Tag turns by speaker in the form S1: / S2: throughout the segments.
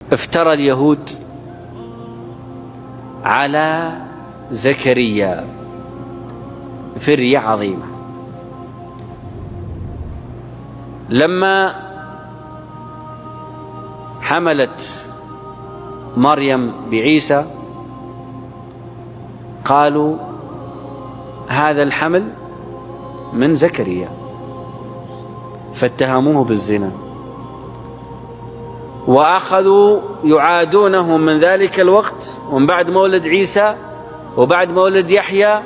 S1: افترى اليهود على زكريا فرية عظيمة لما حملت مريم بعيسى. قالوا هذا الحمل من زكريا، فاتهموه بالزنا، وأخذوا يعادونه من ذلك الوقت ومن بعد مولد عيسى وبعد مولد يحيى،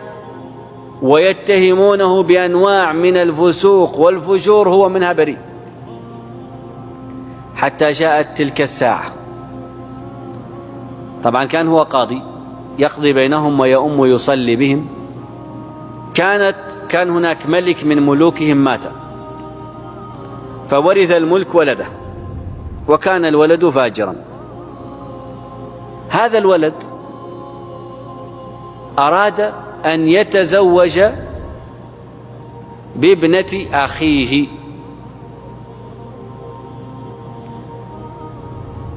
S1: ويتهمونه بأنواع من الفسوق والفجور هو منها بريء، حتى جاءت تلك الساعة. طبعا كان هو قاضي يقضي بينهم ويؤم ويصلي بهم. كان هناك ملك من ملوكهم مات، فورث الملك ولده، وكان الولد فاجرا. هذا الولد أراد أن يتزوج بابنة أخيه،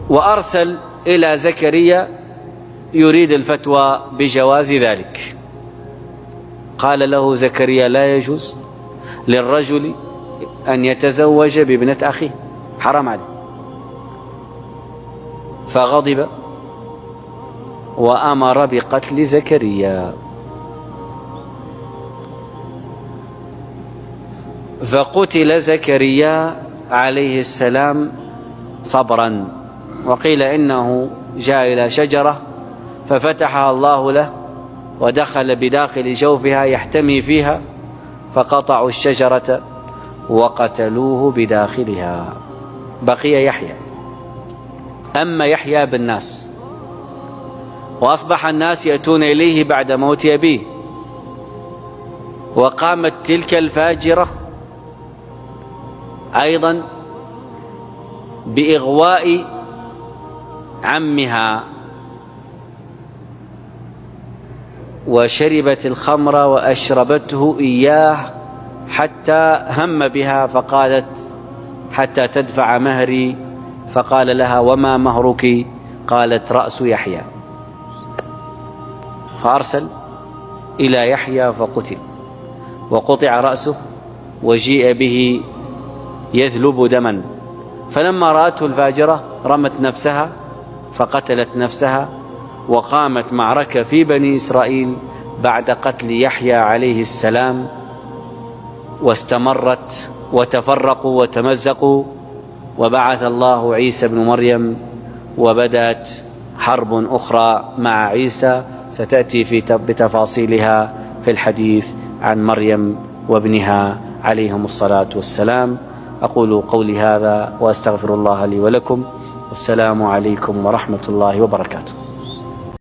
S1: وأرسل إلى زكريا يريد الفتوى بجواز ذلك. قال له زكريا لا يجوز للرجل أن يتزوج بابنة أخيه، حرام عليه. فغضب وأمر بقتل زكريا، فقتل زكريا عليه السلام صبرا. وقيل إنه جاء إلى شجرة ففتحها الله له ودخل بداخل جوفها يحتمي فيها، فقطعوا الشجرة وقتلوه بداخلها. بقي يحيى. أما يحيى بالناس، وأصبح الناس يأتون إليه بعد موت أبيه، وقامت تلك الفاجرة أيضا بإغواء عمها، وشربت الخمر وأشربته إياه حتى هم بها، فقالت حتى تدفع مهري. فقال لها وما مهرك؟ قالت رأس يحيى. فأرسل إلى يحيى فقتل، وقطع رأسه وجيء به يذلب دما. فلما رأته الفاجرة رمت نفسها فقتلت نفسها. وقامت معركة في بني إسرائيل بعد قتل يحيى عليه السلام، واستمرت وتفرقوا وتمزقوا، وبعث الله عيسى بن مريم، وبدأت حرب أخرى مع عيسى ستأتي بتفاصيلها في الحديث عن مريم وابنها عليهم الصلاة والسلام. أقول قولي هذا وأستغفر الله لي ولكم، والسلام عليكم ورحمة الله وبركاته.